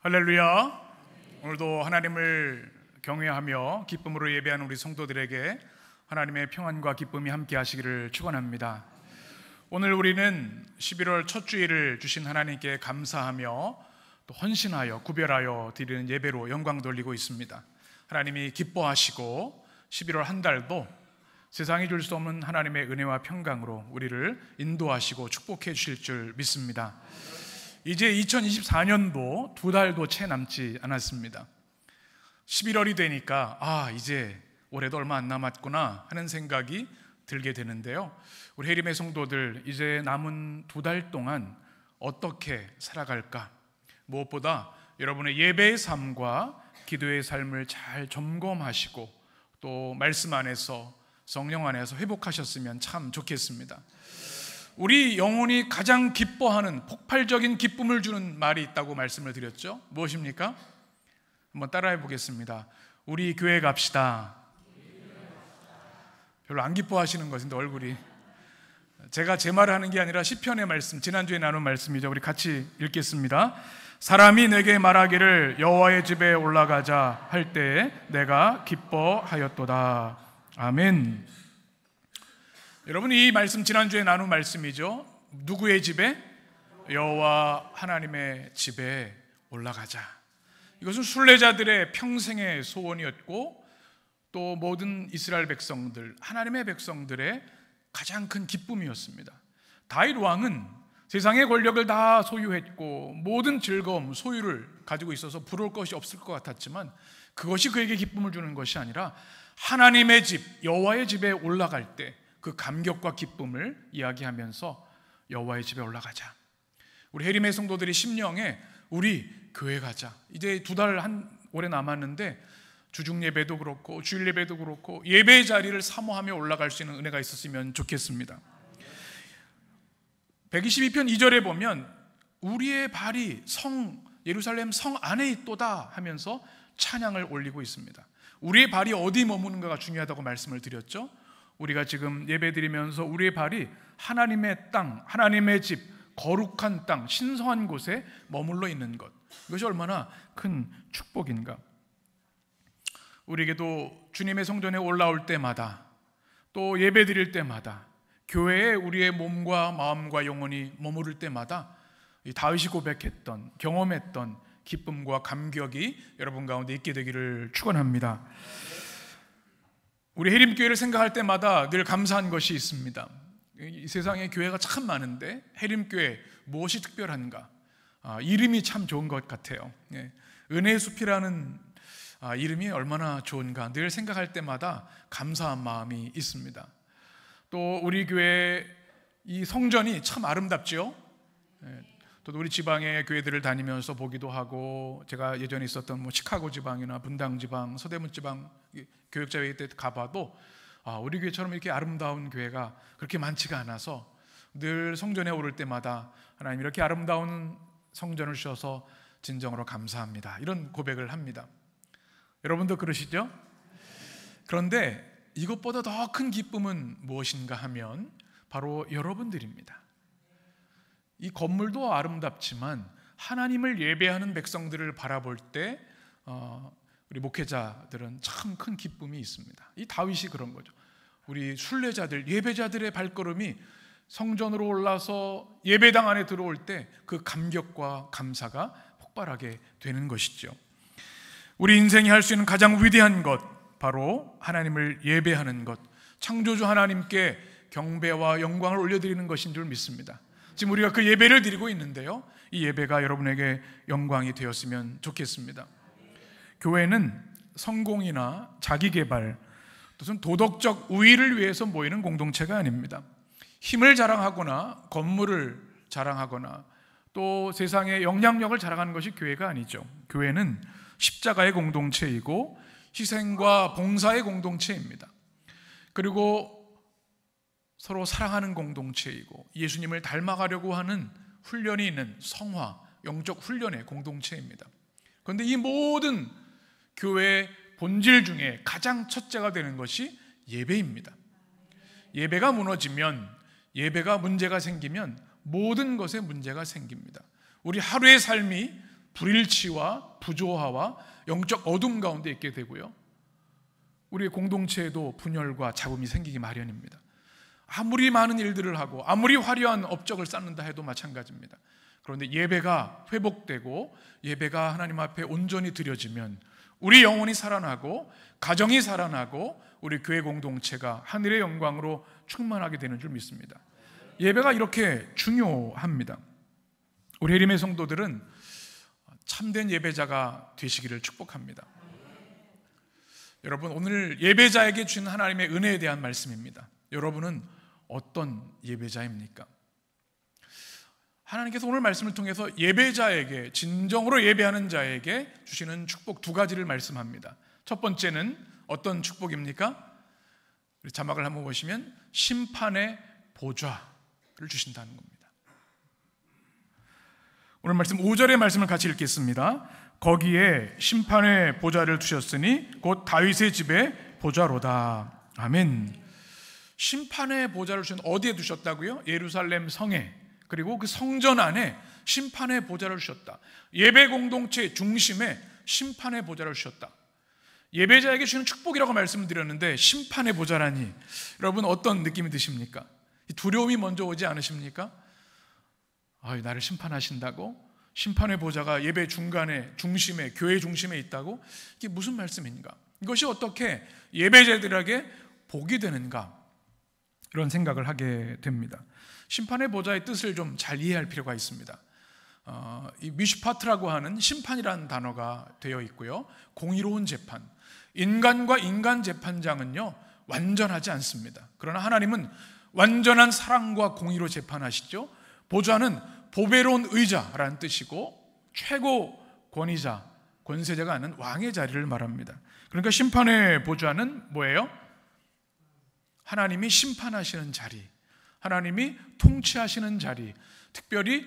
할렐루야. 오늘도 하나님을 경외하며 기쁨으로 예배하는 우리 성도들에게 하나님의 평안과 기쁨이 함께 하시기를 축원합니다. 오늘 우리는 11월 첫 주일을 주신 하나님께 감사하며 또 헌신하여 구별하여 드리는 예배로 영광 돌리고 있습니다. 하나님이 기뻐하시고 11월 한 달도 세상이 줄 수 없는 하나님의 은혜와 평강으로 우리를 인도하시고 축복해 주실 줄 믿습니다. 이제 2024년도 두 달도 채 남지 않았습니다. 11월이 되니까 이제 올해도 얼마 안 남았구나 하는 생각이 들게 되는데요. 우리 해림의 성도들, 이제 남은 두 달 동안 어떻게 살아갈까? 무엇보다 여러분의 예배의 삶과 기도의 삶을 잘 점검하시고 또 말씀 안에서, 성령 안에서 회복하셨으면 참 좋겠습니다. 우리 영혼이 가장 기뻐하는 폭발적인 기쁨을 주는 말이 있다고 말씀을 드렸죠. 무엇입니까? 한번 따라해 보겠습니다. 우리 교회 갑시다. 별로 안 기뻐하시는 것인데 얼굴이. 제가 제 말을 하는 게 아니라 시편의 말씀, 지난주에 나눈 말씀이죠. 우리 같이 읽겠습니다. 사람이 내게 말하기를 여호와의 집에 올라가자 할 때에 내가 기뻐하였도다. 아멘. 여러분, 이 말씀 지난주에 나눈 말씀이죠. 누구의 집에? 여호와 하나님의 집에 올라가자. 이것은 순례자들의 평생의 소원이었고 또 모든 이스라엘 백성들, 하나님의 백성들의 가장 큰 기쁨이었습니다. 다윗 왕은 세상의 권력을 다 소유했고 모든 즐거움, 소유를 가지고 있어서 부러울 것이 없을 것 같았지만 그것이 그에게 기쁨을 주는 것이 아니라 하나님의 집, 여호와의 집에 올라갈 때 그 감격과 기쁨을 이야기하면서 여호와의 집에 올라가자. 우리 해림의 성도들이 심령에 우리 교회 가자. 이제 두 달 오래 남았는데 주중 예배도 그렇고 주일 예배도 그렇고 예배의 자리를 사모하며 올라갈 수 있는 은혜가 있었으면 좋겠습니다. 122편 2절에 보면 우리의 발이 예루살렘 성 안에 있도다 하면서 찬양을 올리고 있습니다. 우리의 발이 어디 머무는가가 중요하다고 말씀을 드렸죠. 우리가 지금 예배드리면서 우리의 발이 하나님의 땅, 하나님의 집, 거룩한 땅, 신성한 곳에 머물러 있는 것, 이것이 얼마나 큰 축복인가. 우리에게도 주님의 성전에 올라올 때마다 또 예배드릴 때마다 교회에 우리의 몸과 마음과 영혼이 머무를 때마다 이 다윗이 고백했던, 경험했던 기쁨과 감격이 여러분 가운데 있게 되기를 축원합니다. 우리 해림교회를 생각할 때마다 늘 감사한 것이 있습니다. 이 세상에 교회가 참 많은데 해림교회 무엇이 특별한가? 이름이 참 좋은 것 같아요. 은혜의 숲이라는 이름이 얼마나 좋은가 늘 생각할 때마다 감사한 마음이 있습니다. 또 우리 교회 이 성전이 참 아름답죠. 또 우리 지방의 교회들을 다니면서 보기도 하고, 제가 예전에 있었던 시카고 지방이나 분당 지방, 서대문 지방 교역자회 때 가봐도 우리 교회처럼 이렇게 아름다운 교회가 그렇게 많지가 않아서 늘 성전에 오를 때마다 하나님 이렇게 아름다운 성전을 주셔서 진정으로 감사합니다, 이런 고백을 합니다. 여러분도 그러시죠? 그런데 이것보다 더 큰 기쁨은 무엇인가 하면 바로 여러분들입니다. 이 건물도 아름답지만 하나님을 예배하는 백성들을 바라볼 때 우리 목회자들은 참 큰 기쁨이 있습니다. 이 다윗이 그런 거죠. 우리 순례자들, 예배자들의 발걸음이 성전으로 올라서 예배당 안에 들어올 때 그 감격과 감사가 폭발하게 되는 것이죠. 우리 인생이 할 수 있는 가장 위대한 것, 바로 하나님을 예배하는 것, 창조주 하나님께 경배와 영광을 올려드리는 것인 줄 믿습니다. 지금 우리가 그 예배를 드리고 있는데요, 이 예배가 여러분에게 영광이 되었으면 좋겠습니다. 교회는 성공이나 자기개발, 또는 도덕적 우위를 위해서 모이는 공동체가 아닙니다. 힘을 자랑하거나 건물을 자랑하거나 또 세상의 영향력을 자랑하는 것이 교회가 아니죠. 교회는 십자가의 공동체이고 희생과 봉사의 공동체입니다. 그리고 서로 사랑하는 공동체이고 예수님을 닮아가려고 하는 훈련이 있는 성화, 영적 훈련의 공동체입니다. 그런데 이 모든 교회의 본질 중에 가장 첫째가 되는 것이 예배입니다. 예배가 무너지면, 예배가 문제가 생기면 모든 것에 문제가 생깁니다. 우리 하루의 삶이 불일치와 부조화와 영적 어둠 가운데 있게 되고요, 우리의 공동체에도 분열과 잡음이 생기기 마련입니다. 아무리 많은 일들을 하고 아무리 화려한 업적을 쌓는다 해도 마찬가지입니다. 그런데 예배가 회복되고 예배가 하나님 앞에 온전히 드려지면 우리 영혼이 살아나고 가정이 살아나고 우리 교회 공동체가 하늘의 영광으로 충만하게 되는 줄 믿습니다. 예배가 이렇게 중요합니다. 우리 해림의 성도들은 참된 예배자가 되시기를 축복합니다. 여러분, 오늘 예배자에게 주신 하나님의 은혜에 대한 말씀입니다. 여러분은 어떤 예배자입니까? 하나님께서 오늘 말씀을 통해서 예배자에게, 진정으로 예배하는 자에게 주시는 축복 두 가지를 말씀합니다. 첫 번째는 어떤 축복입니까? 자막을 한번 보시면 심판의 보좌를 주신다는 겁니다. 오늘 말씀 5절의 말씀을 같이 읽겠습니다. 거기에 심판의 보좌를 두셨으니 곧 다윗의 집에 보좌로다. 아멘. 심판의 보좌를 주신, 어디에 두셨다고요? 예루살렘 성에, 그리고 그 성전 안에 심판의 보좌를 주셨다. 예배 공동체 중심에 심판의 보좌를 주셨다. 예배자에게 주는 축복이라고 말씀드렸는데 심판의 보좌라니, 여러분 어떤 느낌이 드십니까? 두려움이 먼저 오지 않으십니까? 나를 심판하신다고? 심판의 보좌가 예배 중간에, 중심에, 교회 중심에 있다고? 이게 무슨 말씀인가? 이것이 어떻게 예배자들에게 복이 되는가? 이런 생각을 하게 됩니다. 심판의 보좌의 뜻을 좀 잘 이해할 필요가 있습니다. 이 미슈파트라고 하는 심판이라는 단어가 되어 있고요, 공의로운 재판, 인간과 인간 재판장은요 완전하지 않습니다. 그러나 하나님은 완전한 사랑과 공의로 재판하시죠. 보좌는 보배로운 의자라는 뜻이고 최고 권위자, 권세자가 하는 왕의 자리를 말합니다. 그러니까 심판의 보좌는 뭐예요? 하나님이 심판하시는 자리, 하나님이 통치하시는 자리, 특별히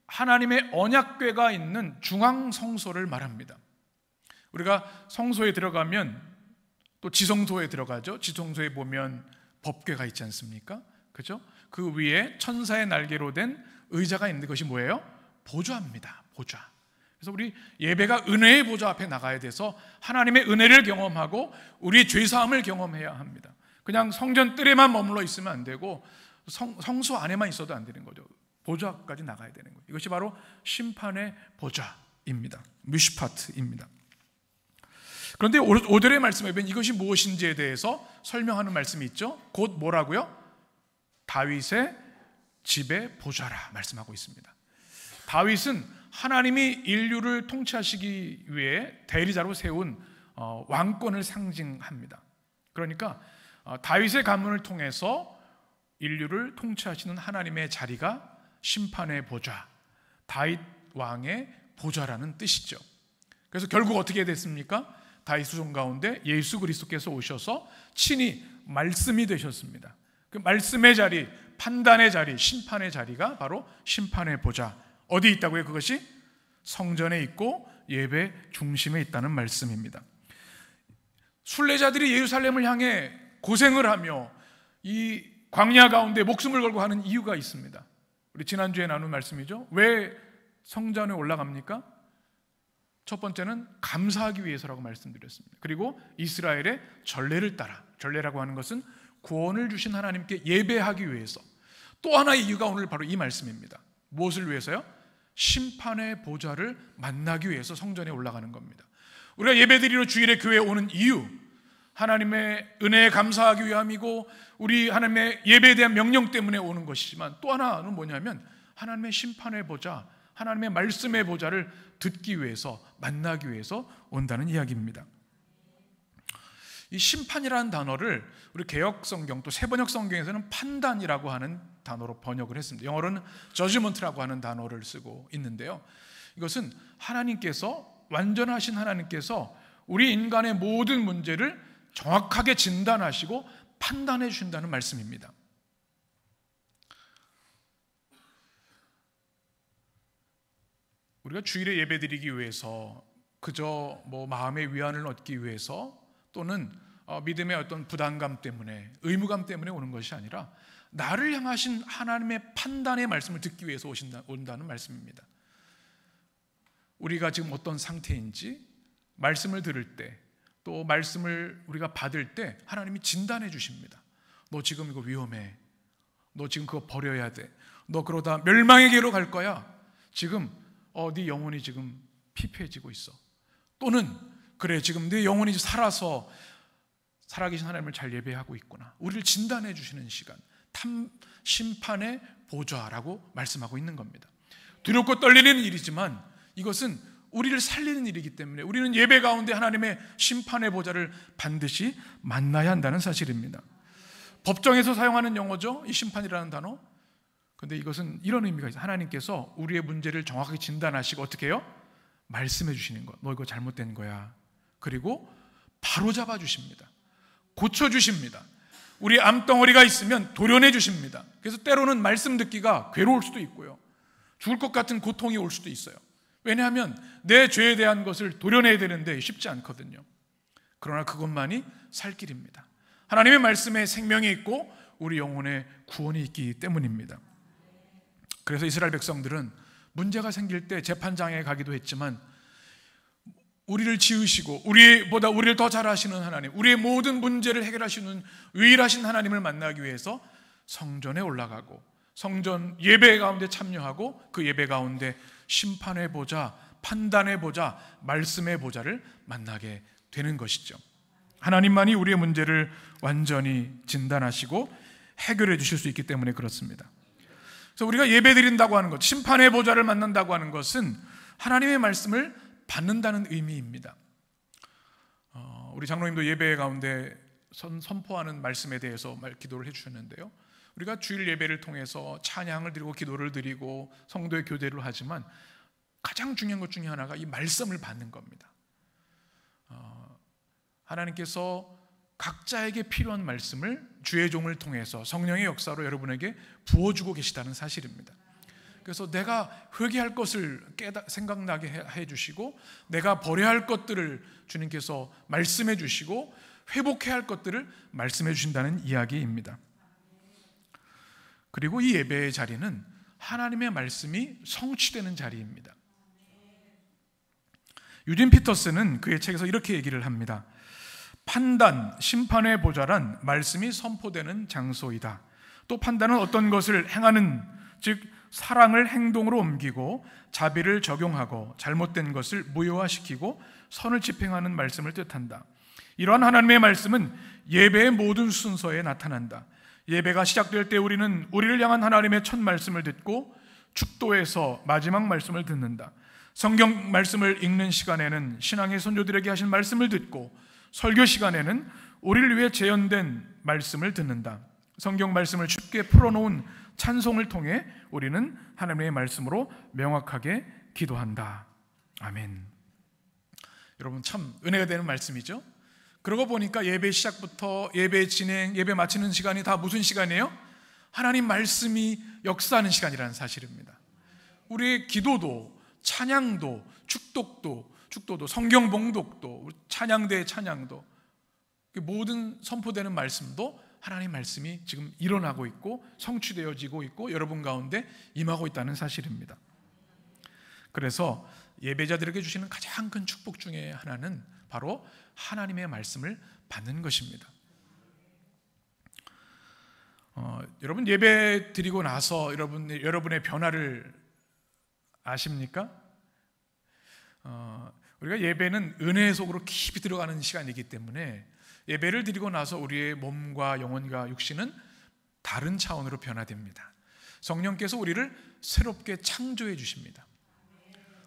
하나님의 언약궤가 있는 중앙 성소를 말합니다. 우리가 성소에 들어가면 또 지성소에 들어가죠. 지성소에 보면 법궤가 있지 않습니까? 그죠? 그 위에 천사의 날개로 된 의자가 있는 것이 뭐예요? 보좌입니다. 보좌. 그래서 우리 예배가 은혜의 보좌 앞에 나가야 돼서 하나님의 은혜를 경험하고 우리의 죄사함을 경험해야 합니다. 그냥 성전 뜰에만 머물러 있으면 안 되고 성소 안에만 있어도 안 되는 거죠. 보좌까지 나가야 되는 거예요. 이것이 바로 심판의 보좌입니다. 미슈파트입니다. 그런데 5절의 말씀에 보면 이것이 무엇인지에 대해서 설명하는 말씀이 있죠. 곧 뭐라고요? 다윗의 집에 보좌라 말씀하고 있습니다. 다윗은 하나님이 인류를 통치하시기 위해 대리자로 세운 왕권을 상징합니다. 그러니까 다윗의 가문을 통해서 인류를 통치하시는 하나님의 자리가 심판의 보좌, 다윗 왕의 보좌라는 뜻이죠. 그래서 결국 어떻게 됐습니까? 다윗 수종 가운데 예수 그리스도께서 오셔서 친히 말씀이 되셨습니다. 그 말씀의 자리, 판단의 자리, 심판의 자리가 바로 심판의 보좌. 어디 있다고요? 그것이 성전에 있고 예배 중심에 있다는 말씀입니다. 순례자들이 예루살렘을 향해 고생을 하며 이 광야 가운데 목숨을 걸고 하는 이유가 있습니다. 우리 지난주에 나눈 말씀이죠. 왜 성전에 올라갑니까? 첫 번째는 감사하기 위해서라고 말씀드렸습니다. 그리고 이스라엘의 전례를 따라, 전례라고 하는 것은 구원을 주신 하나님께 예배하기 위해서. 또 하나의 이유가 오늘 바로 이 말씀입니다. 무엇을 위해서요? 심판의 보좌를 만나기 위해서 성전에 올라가는 겁니다. 우리가 예배드리러 주일에 교회에 오는 이유, 하나님의 은혜에 감사하기 위함이고 우리 하나님의 예배에 대한 명령 때문에 오는 것이지만, 또 하나는 뭐냐면 하나님의 심판의 보좌, 하나님의 말씀의 보좌를 듣기 위해서, 만나기 위해서 온다는 이야기입니다. 이 심판이라는 단어를 우리 개역 성경 또 세번역 성경에서는 판단이라고 하는 단어로 번역을 했습니다. 영어로는 judgment라고 하는 단어를 쓰고 있는데요, 이것은 하나님께서, 완전하신 하나님께서 우리 인간의 모든 문제를 정확하게 진단하시고 판단해 주신다는 말씀입니다. 우리가 주일에 예배드리기 위해서 그저 마음의 위안을 얻기 위해서 또는 믿음의 어떤 부담감 때문에, 의무감 때문에 오는 것이 아니라 나를 향하신 하나님의 판단의 말씀을 듣기 위해서 온다는 말씀입니다. 우리가 지금 어떤 상태인지 말씀을 들을 때, 또 말씀을 우리가 받을 때 하나님이 진단해 주십니다. 너 지금 이거 위험해. 너 지금 그거 버려야 돼. 너 그러다 멸망의 길로 갈 거야. 지금 네 영혼이 지금 피폐해지고 있어. 또는 그래, 지금 네 영혼이 살아서 살아계신 하나님을 잘 예배하고 있구나. 우리를 진단해 주시는 시간, 심판의 보좌라고 말씀하고 있는 겁니다. 두렵고 떨리는 일이지만 이것은 우리를 살리는 일이기 때문에 우리는 예배 가운데 하나님의 심판의 보좌를 반드시 만나야 한다는 사실입니다. 법정에서 사용하는 용어죠, 이 심판이라는 단어. 그런데 이것은 이런 의미가 있어요. 하나님께서 우리의 문제를 정확하게 진단하시고 어떻게 해요? 말씀해 주시는 것. 너 이거 잘못된 거야. 그리고 바로 잡아 주십니다. 고쳐 주십니다. 우리 암덩어리가 있으면 도려내 주십니다. 그래서 때로는 말씀 듣기가 괴로울 수도 있고요, 죽을 것 같은 고통이 올 수도 있어요. 왜냐하면 내 죄에 대한 것을 도려내야 되는데 쉽지 않거든요. 그러나 그것만이 살 길입니다. 하나님의 말씀에 생명이 있고 우리 영혼에 구원이 있기 때문입니다. 그래서 이스라엘 백성들은 문제가 생길 때 재판장에 가기도 했지만 우리를 지으시고 우리보다 우리를 더 잘 아시는 하나님, 우리의 모든 문제를 해결하시는 유일하신 하나님을 만나기 위해서 성전에 올라가고 성전 예배 가운데 참여하고 그 예배 가운데 심판의 보좌, 판단의 보좌, 말씀의 보좌를 만나게 되는 것이죠. 하나님만이 우리의 문제를 완전히 진단하시고 해결해 주실 수 있기 때문에 그렇습니다. 그래서 우리가 예배 드린다고 하는 것, 심판의 보좌를 만난다고 하는 것은 하나님의 말씀을 받는다는 의미입니다. 우리 장로님도 예배 가운데 선포하는 말씀에 대해서 기도를 해주셨는데요, 우리가 주일 예배를 통해서 찬양을 드리고 기도를 드리고 성도의 교제를 하지만 가장 중요한 것 중에 하나가 이 말씀을 받는 겁니다. 하나님께서 각자에게 필요한 말씀을 주의 종을 통해서 성령의 역사로 여러분에게 부어주고 계시다는 사실입니다. 그래서 내가 회개할 것을 생각나게 해주시고, 내가 버려야 할 것들을 주님께서 말씀해 주시고, 회복해야 할 것들을 말씀해 주신다는 이야기입니다. 그리고 이 예배의 자리는 하나님의 말씀이 성취되는 자리입니다. 유진 피터스는 그의 책에서 이렇게 얘기를 합니다. 판단, 심판의 보좌란 말씀이 선포되는 장소이다. 또 판단은 어떤 것을 행하는, 즉 사랑을 행동으로 옮기고 자비를 적용하고 잘못된 것을 무효화시키고 선을 집행하는 말씀을 뜻한다. 이러한 하나님의 말씀은 예배의 모든 순서에 나타난다. 예배가 시작될 때 우리는 우리를 향한 하나님의 첫 말씀을 듣고 축도에서 마지막 말씀을 듣는다. 성경 말씀을 읽는 시간에는 신앙의 선조들에게 하신 말씀을 듣고, 설교 시간에는 우리를 위해 재현된 말씀을 듣는다. 성경 말씀을 쉽게 풀어놓은 찬송을 통해 우리는 하나님의 말씀으로 명확하게 기도한다. 아멘. 여러분, 참 은혜가 되는 말씀이죠. 그러고 보니까 예배 시작부터 예배 진행, 예배 마치는 시간이 다 무슨 시간이에요? 하나님 말씀이 역사하는 시간이라는 사실입니다. 우리의 기도도, 찬양도, 축도도, 성경 봉독도, 찬양대의 찬양도, 모든 선포되는 말씀도 하나님 말씀이 지금 일어나고 있고 성취되어지고 있고 여러분 가운데 임하고 있다는 사실입니다. 그래서 예배자들에게 주시는 가장 큰 축복 중에 하나는 바로 하나님의 말씀을 받는 것입니다. 여러분, 예배 드리고 나서 여러분의 변화를 아십니까? 우리가 예배는 은혜 속으로 깊이 들어가는 시간이기 때문에 예배를 드리고 나서 우리의 몸과 영혼과 육신은 다른 차원으로 변화됩니다. 성령께서 우리를 새롭게 창조해 주십니다.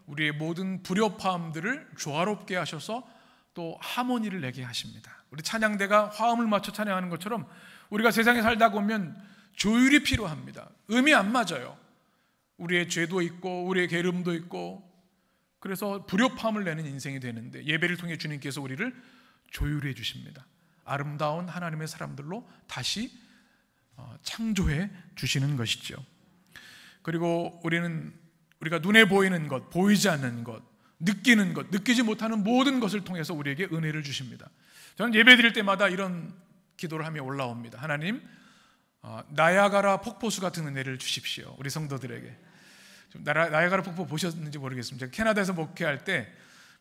우리의 모든 불협화음들을 조화롭게 하셔서 또 하모니를 내게 하십니다. 우리 찬양대가 화음을 맞춰 찬양하는 것처럼 우리가 세상에 살다 보면 조율이 필요합니다. 음이 안 맞아요. 우리의 죄도 있고 우리의 게으름도 있고, 그래서 불협화음을 내는 인생이 되는데 예배를 통해 주님께서 우리를 조율해 주십니다. 아름다운 하나님의 사람들로 다시 창조해 주시는 것이죠. 그리고 우리가 눈에 보이는 것, 보이지 않는 것, 느끼는 것, 느끼지 못하는 모든 것을 통해서 우리에게 은혜를 주십니다. 저는 예배 드릴 때마다 이런 기도를 하며 올라옵니다. 하나님, 나야가라 폭포수 같은 은혜를 주십시오. 우리 성도들에게 나야가라 폭포 보셨는지 모르겠습니다. 제가 캐나다에서 목회할 때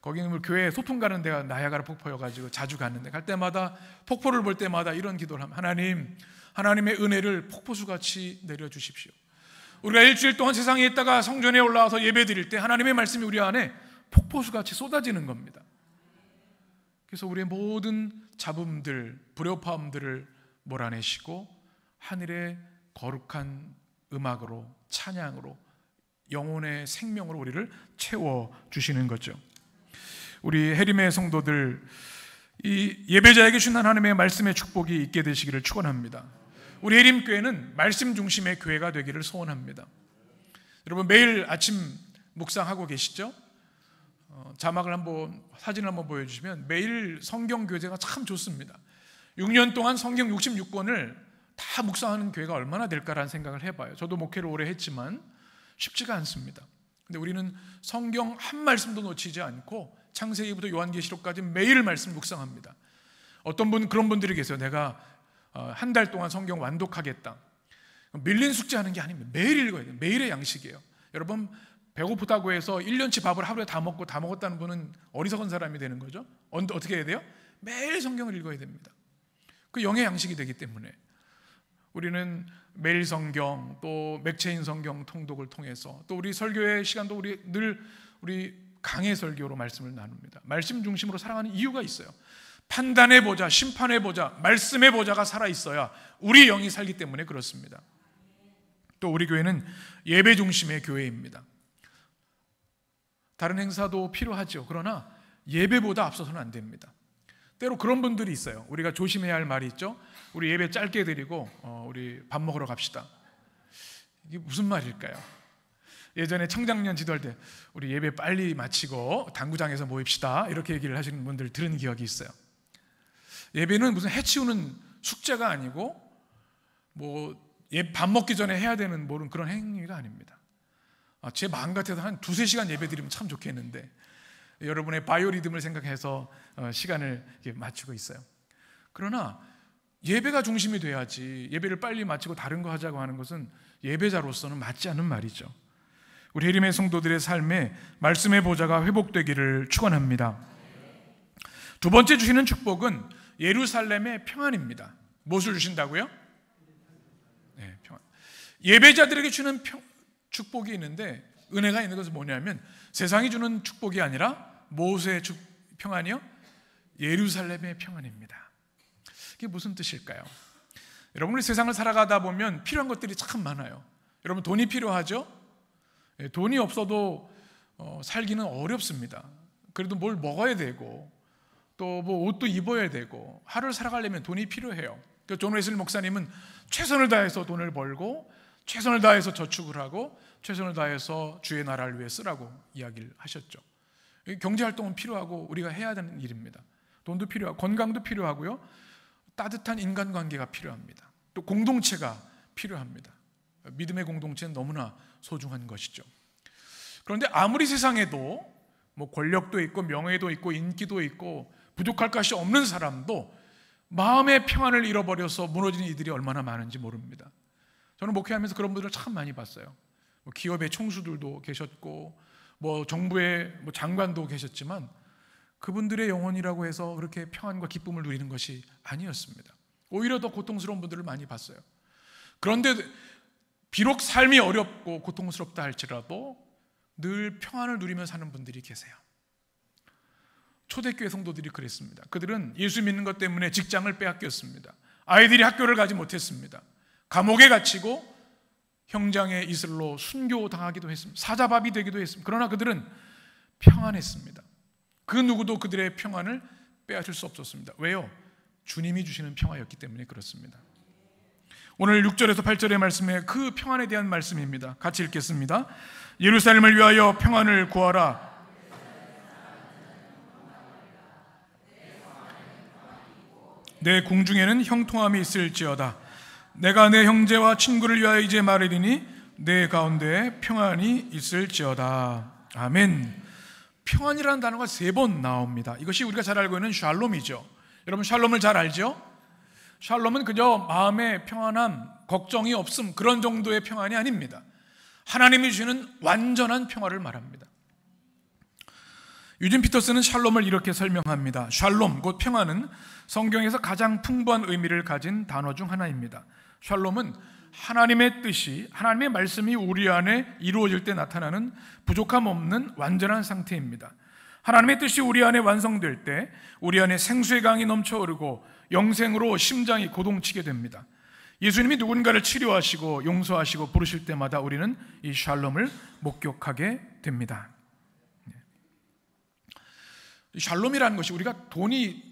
거기는 교회 소풍 가는 데가 나야가라 폭포여가지고 자주 갔는데, 갈 때마다 폭포를 볼 때마다 이런 기도를 합니다. 하나님의 은혜를 폭포수같이 내려주십시오. 우리가 일주일 동안 세상에 있다가 성전에 올라와서 예배 드릴 때 하나님의 말씀이 우리 안에 폭포수같이 쏟아지는 겁니다. 그래서 우리의 모든 잡음들, 불협화음들을 몰아내시고 하늘의 거룩한 음악으로, 찬양으로, 영혼의 생명으로 우리를 채워주시는 거죠. 우리 해림의 성도들, 이 예배자에게 주신 하나님의 말씀의 축복이 있게 되시기를 축원합니다. 우리 해림교회는 말씀 중심의 교회가 되기를 소원합니다. 여러분 매일 아침 묵상하고 계시죠? 자막을 사진을 한번 보여주시면 매일 성경 교재가 참 좋습니다. 6년 동안 성경 66권을 다 묵상하는 교회가 얼마나 될까라는 생각을 해봐요. 저도 목회를 오래 했지만 쉽지가 않습니다. 근데 우리는 성경 한 말씀도 놓치지 않고 창세기부터 요한계시록까지 매일 말씀 묵상합니다. 어떤 분, 그런 분들이 계세요. 내가 한 달 동안 성경 완독하겠다. 밀린 숙제하는 게 아닙니다. 매일 읽어야 돼요. 매일의 양식이에요. 여러분 배고프다고 해서 1년치 밥을 하루에 다 먹었다는 분은 어리석은 사람이 되는 거죠. 어떻게 해야 돼요? 매일 성경을 읽어야 됩니다. 그 영의 양식이 되기 때문에 우리는 매일 성경, 또 맥체인 성경 통독을 통해서, 또 우리 설교의 시간도 우리 강해 설교로 말씀을 나눕니다. 말씀 중심으로 살아가는 이유가 있어요. 판단의 보좌, 심판의 보좌, 말씀의 보좌가 살아있어야 우리 영이 살기 때문에 그렇습니다. 또 우리 교회는 예배 중심의 교회입니다. 다른 행사도 필요하죠. 그러나 예배보다 앞서서는 안 됩니다. 때로 그런 분들이 있어요. 우리가 조심해야 할 말이 있죠. 우리 예배 짧게 드리고 우리 밥 먹으러 갑시다. 이게 무슨 말일까요? 예전에 청장년 지도할 때 우리 예배 빨리 마치고 당구장에서 모입시다 이렇게 얘기를 하시는 분들 들은 기억이 있어요. 예배는 무슨 해치우는 숙제가 아니고 밥 먹기 전에 해야 되는 그런 행위가 아닙니다. 제 마음 같아서 한 2-3시간 예배 드리면 참 좋겠는데 여러분의 바이오리듬을 생각해서 시간을 맞추고 있어요. 그러나 예배가 중심이 돼야지 예배를 빨리 마치고 다른 거 하자고 하는 것은 예배자로서는 맞지 않는 말이죠. 우리 해림의 성도들의 삶에 말씀의 보좌가 회복되기를 축원합니다. 두 번째 주시는 축복은 예루살렘의 평안입니다. 무엇을 주신다고요? 네, 평안. 예배자들에게 주는 축복이 있는데, 은혜가 있는 것은 뭐냐면 세상이 주는 축복이 아니라 모세의 평안이요? 예루살렘의 평안입니다. 이게 무슨 뜻일까요? 여러분이 세상을 살아가다 보면 필요한 것들이 참 많아요. 여러분 돈이 필요하죠? 돈이 없어도 살기는 어렵습니다. 그래도 뭘 먹어야 되고 또 옷도 입어야 되고 하루를 살아가려면 돈이 필요해요. 존 웨슬리 목사님은 최선을 다해서 돈을 벌고 최선을 다해서 저축을 하고 최선을 다해서 주의 나라를 위해 쓰라고 이야기를 하셨죠. 경제활동은 필요하고 우리가 해야 되는 일입니다. 돈도 필요하고 건강도 필요하고요, 따뜻한 인간관계가 필요합니다. 또 공동체가 필요합니다. 믿음의 공동체는 너무나 소중한 것이죠. 그런데 아무리 세상에도 권력도 있고 명예도 있고 인기도 있고 부족할 것이 없는 사람도 마음의 평안을 잃어버려서 무너지는 이들이 얼마나 많은지 모릅니다. 저는 목회하면서 그런 분들을 참 많이 봤어요. 기업의 총수들도 계셨고 정부의 장관도 계셨지만 그분들의 영혼이라고 해서 그렇게 평안과 기쁨을 누리는 것이 아니었습니다. 오히려 더 고통스러운 분들을 많이 봤어요. 그런데 비록 삶이 어렵고 고통스럽다 할지라도 늘 평안을 누리며 사는 분들이 계세요. 초대교회 성도들이 그랬습니다. 그들은 예수 믿는 것 때문에 직장을 빼앗겼습니다. 아이들이 학교를 가지 못했습니다. 감옥에 갇히고 형장의 이슬로 순교당하기도 했습니다. 사자밥이 되기도 했습니다. 그러나 그들은 평안했습니다. 그 누구도 그들의 평안을 빼앗을 수 없었습니다. 왜요? 주님이 주시는 평화였기 때문에 그렇습니다. 오늘 6절에서 8절의 말씀에 그 평안에 대한 말씀입니다. 같이 읽겠습니다. 예루살렘을 위하여 평안을 구하라. 내 궁중에는 형통함이 있을지어다. 내가 내 형제와 친구를 위하여 이제 말하리니 내 가운데 평안이 있을지어다. 아멘. 평안이라는 단어가 3번 나옵니다. 이것이 우리가 잘 알고 있는 샬롬이죠. 여러분 샬롬을 잘 알죠? 샬롬은 그저 마음의 평안함, 걱정이 없음 그런 정도의 평안이 아닙니다. 하나님이 주시는 완전한 평화를 말합니다. 유진 피터스는 샬롬을 이렇게 설명합니다. 샬롬, 곧 평화는 성경에서 가장 풍부한 의미를 가진 단어 중 하나입니다. 샬롬은 하나님의 뜻이, 하나님의 말씀이 우리 안에 이루어질 때 나타나는 부족함 없는 완전한 상태입니다. 하나님의 뜻이 우리 안에 완성될 때 우리 안에 생수의 강이 넘쳐 흐르고 영생으로 심장이 고동치게 됩니다. 예수님이 누군가를 치료하시고 용서하시고 부르실 때마다 우리는 이 샬롬을 목격하게 됩니다. 샬롬이라는 것이 우리가 돈이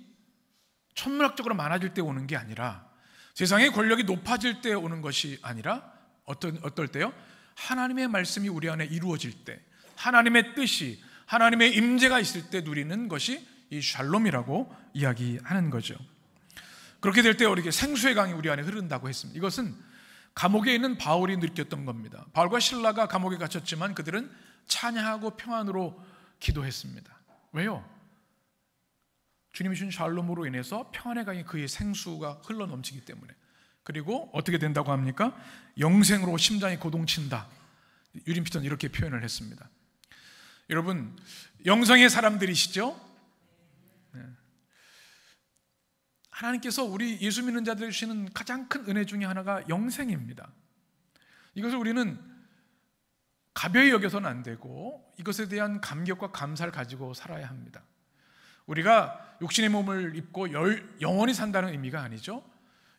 천문학적으로 많아질 때 오는 게 아니라, 세상의 권력이 높아질 때 오는 것이 아니라 어떨 때요? 하나님의 말씀이 우리 안에 이루어질 때, 하나님의 뜻이, 하나님의 임재가 있을 때 누리는 것이 이 샬롬이라고 이야기하는 거죠. 그렇게 될 때 우리에게 생수의 강이 우리 안에 흐른다고 했습니다. 이것은 감옥에 있는 바울이 느꼈던 겁니다. 바울과 실라가 감옥에 갇혔지만 그들은 찬양하고 평안으로 기도했습니다. 왜요? 주님이 주신 샬롬으로 인해서 평안의 강이 그의 생수가 흘러넘치기 때문에. 그리고 어떻게 된다고 합니까? 영생으로 심장이 고동친다. 유진 피터는 이렇게 표현을 했습니다. 여러분, 영성의 사람들이시죠? 네. 하나님께서 우리 예수 믿는 자들에게 주시는 가장 큰 은혜 중에 하나가 영생입니다. 이것을 우리는 가벼이 여겨서는 안 되고 이것에 대한 감격과 감사를 가지고 살아야 합니다. 우리가 육신의 몸을 입고 영원히 산다는 의미가 아니죠.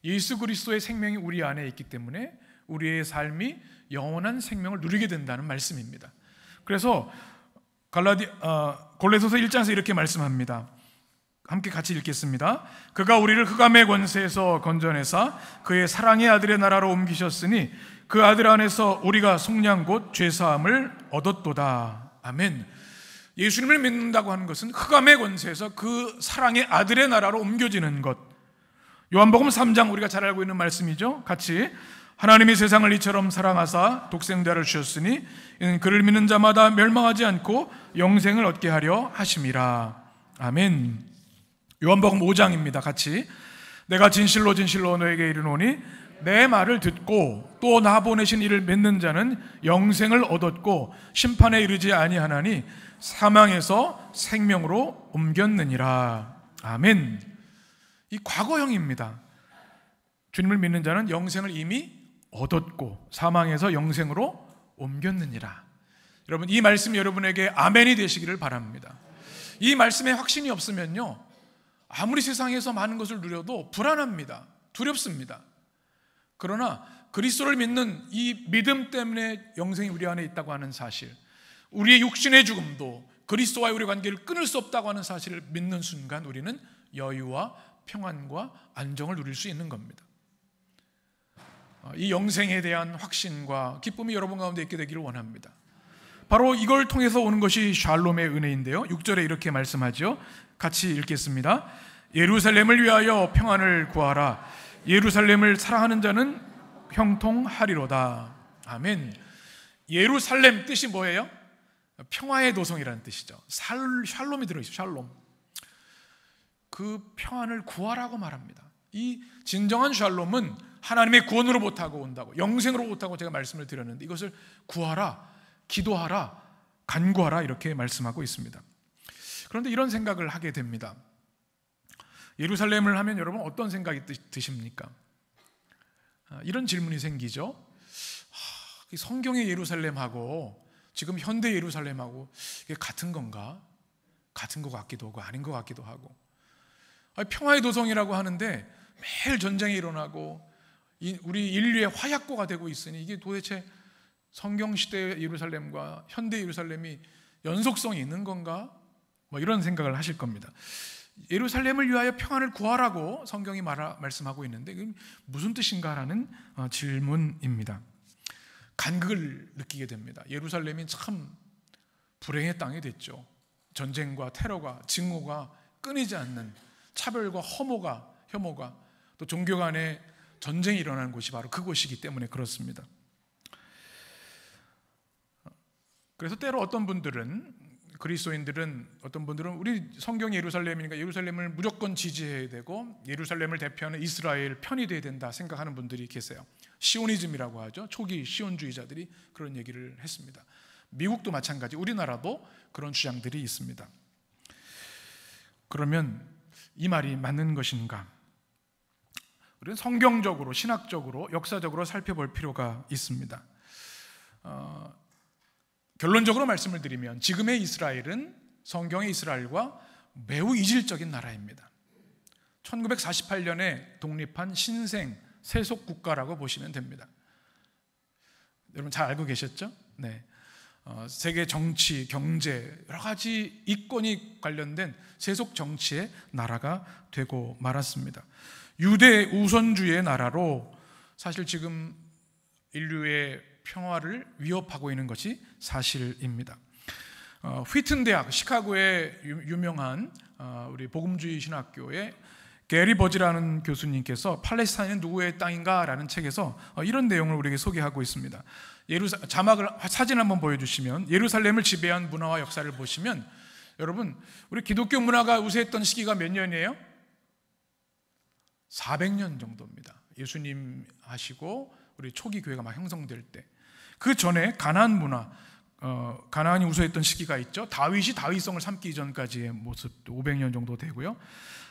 예수 그리스도의 생명이 우리 안에 있기 때문에 우리의 삶이 영원한 생명을 누리게 된다는 말씀입니다. 그래서 골로새서 1장에서 이렇게 말씀합니다. 함께 같이 읽겠습니다. 그가 우리를 흑암의 권세에서 건져내사 그의 사랑의 아들의 나라로 옮기셨으니 그 아들 안에서 우리가 속량 곧 죄사함을 얻었도다. 아멘. 예수님을 믿는다고 하는 것은 흑암의 권세에서 그 사랑의 아들의 나라로 옮겨지는 것. 요한복음 3장 우리가 잘 알고 있는 말씀이죠. 같이 하나님이 세상을 이처럼 사랑하사 독생자를 주셨으니 이는 그를 믿는 자마다 멸망하지 않고 영생을 얻게 하려 하심이라. 아멘. 요한복음 5장입니다. 같이 내가 진실로 진실로 너에게 이르노니 내 말을 듣고 또 나 보내신 이를 믿는 자는 영생을 얻었고 심판에 이르지 아니하나니 사망에서 생명으로 옮겼느니라. 아멘. 이 과거형입니다. 주님을 믿는 자는 영생을 이미 얻었고 사망에서 영생으로 옮겼느니라. 여러분, 이 말씀이 여러분에게 아멘이 되시기를 바랍니다. 이 말씀에 확신이 없으면요, 아무리 세상에서 많은 것을 누려도 불안합니다. 두렵습니다. 그러나 그리스도를 믿는 이 믿음 때문에 영생이 우리 안에 있다고 하는 사실, 우리의 육신의 죽음도 그리스도와의 우리 관계를 끊을 수 없다고 하는 사실을 믿는 순간 우리는 여유와 평안과 안정을 누릴 수 있는 겁니다. 이 영생에 대한 확신과 기쁨이 여러분 가운데 있게 되기를 원합니다. 바로 이걸 통해서 오는 것이 샬롬의 은혜인데요, 6절에 이렇게 말씀하죠. 같이 읽겠습니다. 예루살렘을 위하여 평안을 구하라. 예루살렘을 사랑하는 자는 형통하리로다. 아멘. 예루살렘 뜻이 뭐예요? 평화의 도성이라는 뜻이죠. 샬롬이 들어있어요. 샬롬. 그 평안을 구하라고 말합니다. 이 진정한 샬롬은 하나님의 구원으로부터 온다고, 영생으로부터 제가 말씀을 드렸는데 이것을 구하라, 기도하라, 간구하라 이렇게 말씀하고 있습니다. 그런데 이런 생각을 하게 됩니다. 예루살렘을 하면 여러분 어떤 생각이 드십니까? 이런 질문이 생기죠. 성경의 예루살렘하고 지금 현대 예루살렘하고 이게 같은 건가? 같은 것 같기도 하고 아닌 것 같기도 하고. 평화의 도성이라고 하는데 매일 전쟁이 일어나고 우리 인류의 화약고가 되고 있으니 이게 도대체 성경시대의 예루살렘과 현대 예루살렘이 연속성이 있는 건가? 이런 생각을 하실 겁니다. 예루살렘을 위하여 평안을 구하라고 성경이 말씀하고 있는데 이게 무슨 뜻인가라는 질문입니다. 간극을 느끼게 됩니다. 예루살렘이 참 불행의 땅이 됐죠. 전쟁과 테러가, 증오가 끊이지 않는 차별과 혐오가 또 종교 간의 전쟁이 일어나는 곳이 바로 그곳이기 때문에 그렇습니다. 그래서 때로 어떤 분들은 그리스도인들은, 어떤 분들은 우리 성경이 예루살렘이니까 예루살렘을 무조건 지지해야 되고 예루살렘을 대표하는 이스라엘 편이 돼야 된다 생각하는 분들이 계세요. 시오니즘이라고 하죠. 초기 시온주의자들이 그런 얘기를 했습니다. 미국도 마찬가지, 우리나라도 그런 주장들이 있습니다. 그러면 이 말이 맞는 것인가? 우리는 성경적으로, 신학적으로, 역사적으로 살펴볼 필요가 있습니다. 결론적으로 말씀을 드리면 지금의 이스라엘은 성경의 이스라엘과 매우 이질적인 나라입니다. 1948년에 독립한 신생 세속 국가라고 보시면 됩니다. 여러분 잘 알고 계셨죠? 네. 세계 정치, 경제, 여러 가지 이권이 관련된 세속 정치의 나라가 되고 말았습니다. 유대 우선주의의 나라로 사실 지금 인류의 평화를 위협하고 있는 것이 사실입니다. 휘튼 대학, 시카고의 유명한 우리 복음주의 신학교의 게리 버지라는 교수님께서 팔레스타인은 누구의 땅인가? 라는 책에서 이런 내용을 우리에게 소개하고 있습니다. 자막을, 사진 한번 보여주시면, 예루살렘을 지배한 문화와 역사를 보시면, 여러분 우리 기독교 문화가 우세했던 시기가 몇 년이에요? 400년 정도입니다. 예수님 하시고 우리 초기 교회가 막 형성될 때. 그 전에 가나안 문화, 가나안이 우세했던 시기가 있죠. 다윗이 다윗성을 삼기 이전까지의 모습도 500년 정도 되고요.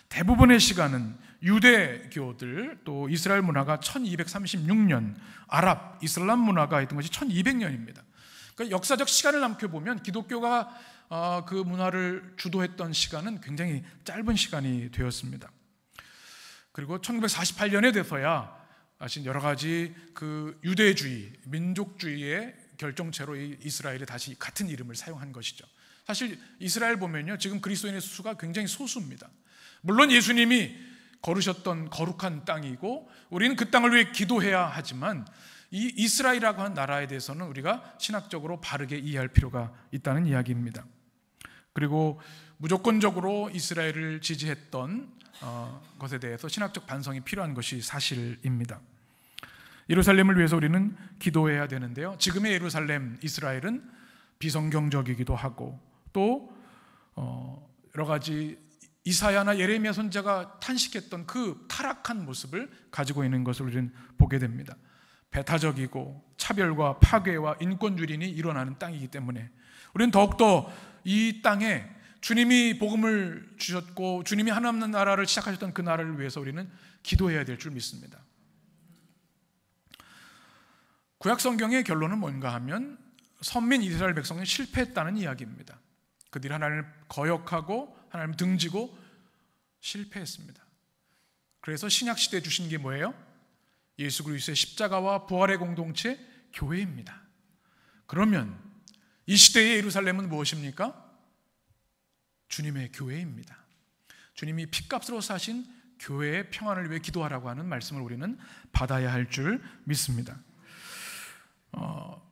대부분의 시간은 유대교들, 또 이스라엘 문화가 1236년, 아랍, 이슬람 문화가 있던 것이 1200년입니다. 그러니까 역사적 시간을 남겨보면 기독교가 그 문화를 주도했던 시간은 굉장히 짧은 시간이 되었습니다. 그리고 1948년에 돼서야 여러 가지 그 유대주의, 민족주의의 결정체로 이스라엘이 다시 같은 이름을 사용한 것이죠. 사실 이스라엘 보면요, 지금 그리스도인의 수가 굉장히 소수입니다. 물론 예수님이 걸으셨던 거룩한 땅이고 우리는 그 땅을 위해 기도해야 하지만, 이 이스라엘이라고 하는 나라에 대해서는 우리가 신학적으로 바르게 이해할 필요가 있다는 이야기입니다. 그리고 무조건적으로 이스라엘을 지지했던 것에 대해서 신학적 반성이 필요한 것이 사실입니다. 예루살렘을 위해서 우리는 기도해야 되는데요, 지금의 예루살렘, 이스라엘은 비성경적이기도 하고 또 여러 가지 이사야나 예레미야 선지자가 탄식했던 그 타락한 모습을 가지고 있는 것을 우리는 보게 됩니다. 배타적이고 차별과 파괴와 인권유린이 일어나는 땅이기 때문에 우리는 더욱더 이 땅에 주님이 복음을 주셨고 주님이 하나님 나라를 시작하셨던 그 나라를 위해서 우리는 기도해야 될 줄 믿습니다. 구약 성경의 결론은 뭔가 하면 선민 이스라엘 백성이 실패했다는 이야기입니다. 그들이 하나님을 거역하고 하나님을 등지고 실패했습니다. 그래서 신약 시대에 주신 게 뭐예요? 예수 그리스도의 십자가와 부활의 공동체, 교회입니다. 그러면 이 시대의 예루살렘은 무엇입니까? 주님의 교회입니다. 주님이 핏값으로 사신 교회의 평안을 위해 기도하라고 하는 말씀을 우리는 받아야 할 줄 믿습니다.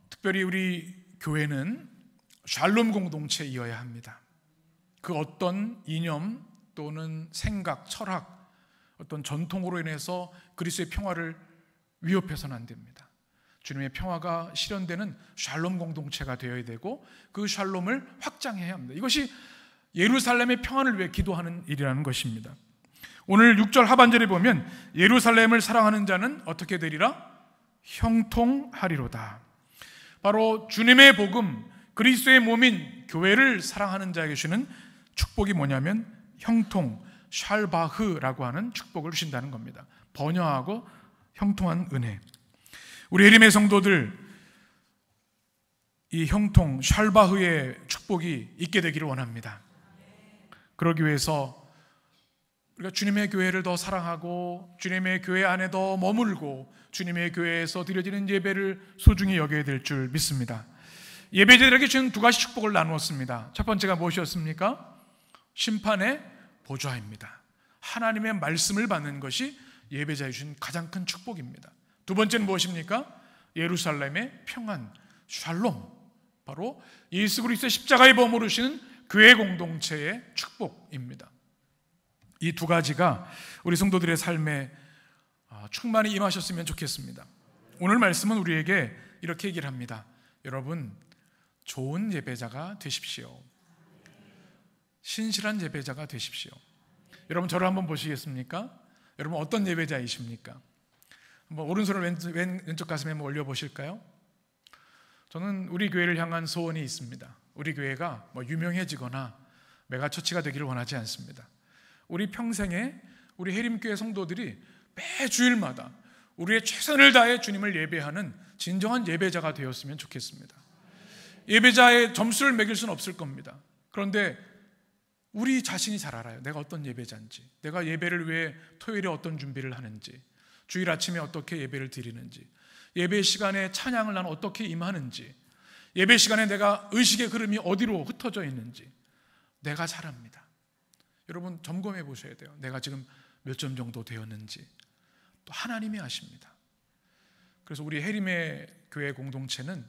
특별히 우리 교회는 샬롬 공동체이어야 합니다. 그 어떤 이념 또는 생각, 철학, 어떤 전통으로 인해서 그리스도의 평화를 위협해서는 안 됩니다. 주님의 평화가 실현되는 샬롬 공동체가 되어야 되고 그 샬롬을 확장해야 합니다. 이것이 예루살렘의 평안을 위해 기도하는 일이라는 것입니다. 오늘 6절 하반절에 보면 예루살렘을 사랑하는 자는 어떻게 되리라? 형통하리로다. 바로 주님의 복음, 그리스도의 몸인 교회를 사랑하는 자에게 주시는 축복이 뭐냐면 형통, 샬바흐라고 하는 축복을 주신다는 겁니다. 번영하고 형통한 은혜. 우리 예림의 성도들, 이 형통, 샬바흐의 축복이 있게 되기를 원합니다. 그러기 위해서 우리가 주님의 교회를 더 사랑하고 주님의 교회 안에 더 머물고 주님의 교회에서 드려지는 예배를 소중히 여겨야 될 줄 믿습니다. 예배자들에게 주는 두 가지 축복을 나누었습니다. 첫 번째가 무엇이었습니까? 심판의 보좌입니다. 하나님의 말씀을 받는 것이 예배자에 주신 가장 큰 축복입니다. 두 번째는 무엇입니까? 예루살렘의 평안, 샬롬, 바로 예수 그리스도의 십자가에 머무르시는 교회 공동체의 축복입니다. 이 두 가지가 우리 성도들의 삶에 충만히 임하셨으면 좋겠습니다. 오늘 말씀은 우리에게 이렇게 얘기를 합니다. 여러분, 좋은 예배자가 되십시오. 신실한 예배자가 되십시오. 여러분 저를 한번 보시겠습니까? 여러분 어떤 예배자이십니까? 한번 오른손을 왼쪽 가슴에 한번 올려보실까요? 저는 우리 교회를 향한 소원이 있습니다. 우리 교회가 유명해지거나 메가처치가 되기를 원하지 않습니다. 우리 평생에 우리 해림교회 성도들이 매 주일마다 우리의 최선을 다해 주님을 예배하는 진정한 예배자가 되었으면 좋겠습니다. 예배자의 점수를 매길 수는 없을 겁니다. 그런데 우리 자신이 잘 알아요. 내가 어떤 예배자인지, 내가 예배를 위해 토요일에 어떤 준비를 하는지, 주일 아침에 어떻게 예배를 드리는지, 예배 시간에 찬양을 나는 어떻게 임하는지, 예배 시간에 내가 의식의 흐름이 어디로 흩어져 있는지 내가 잘 압니다. 여러분 점검해 보셔야 돼요. 내가 지금 몇 점 정도 되었는지 또 하나님이 아십니다. 그래서 우리 해림의 교회 공동체는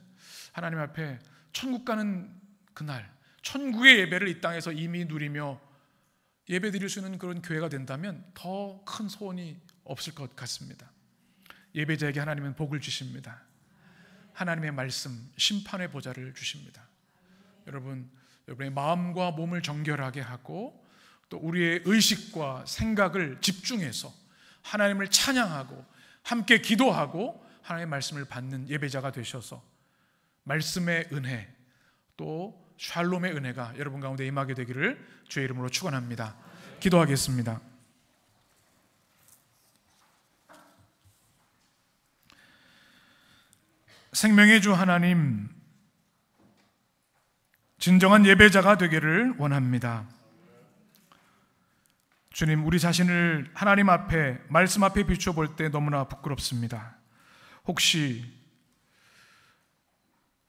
하나님 앞에 천국 가는 그날 천국의 예배를 이 땅에서 이미 누리며 예배 드릴 수 있는 그런 교회가 된다면 더 큰 소원이 없을 것 같습니다. 예배자에게 하나님은 복을 주십니다. 하나님의 말씀, 심판의 보좌를 주십니다. 여러분의 마음과 몸을 정결하게 하고 또 우리의 의식과 생각을 집중해서 하나님을 찬양하고 함께 기도하고 하나님의 말씀을 받는 예배자가 되셔서 말씀의 은혜 또 샬롬의 은혜가 여러분 가운데 임하게 되기를 주의 이름으로 축원합니다. 기도하겠습니다. 생명의 주 하나님, 진정한 예배자가 되기를 원합니다. 주님, 우리 자신을 하나님 앞에, 말씀 앞에 비춰볼 때 너무나 부끄럽습니다. 혹시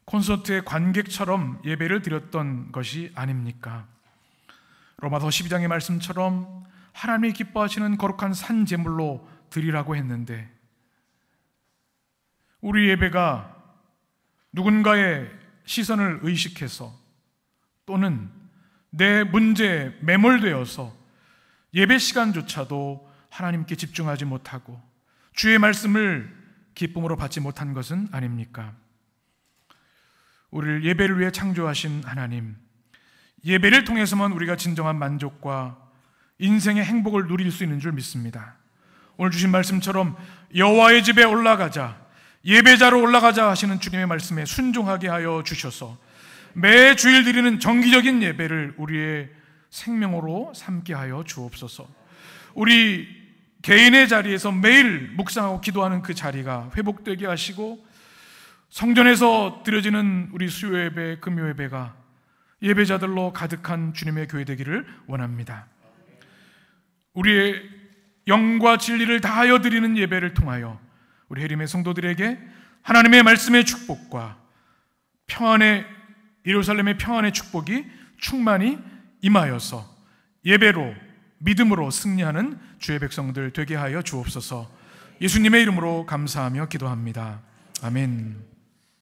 콘서트의 관객처럼 예배를 드렸던 것이 아닙니까? 로마서 12장의 말씀처럼 하나님이 기뻐하시는 거룩한 산 제물로 드리라고 했는데 우리 예배가 누군가의 시선을 의식해서 또는 내 문제에 매몰되어서 예배 시간조차도 하나님께 집중하지 못하고 주의 말씀을 기쁨으로 받지 못한 것은 아닙니까? 우리를 예배를 위해 창조하신 하나님, 예배를 통해서만 우리가 진정한 만족과 인생의 행복을 누릴 수 있는 줄 믿습니다. 오늘 주신 말씀처럼 여호와의 집에 올라가자, 예배자로 올라가자 하시는 주님의 말씀에 순종하게 하여 주셔서 매 주일 드리는 정기적인 예배를 우리의 생명으로 삼게 하여 주옵소서. 우리 개인의 자리에서 매일 묵상하고 기도하는 그 자리가 회복되게 하시고 성전에서 드려지는 우리 수요 예배, 금요 예배가 예배자들로 가득한 주님의 교회 되기를 원합니다. 우리의 영과 진리를 다하여 드리는 예배를 통하여 우리 해림의 성도들에게 하나님의 말씀의 축복과 평안의 예루살렘의 평안의 축복이 충만히 임하여서 예배로 믿음으로 승리하는 주의 백성들 되게 하여 주옵소서. 예수님의 이름으로 감사하며 기도합니다. 아멘.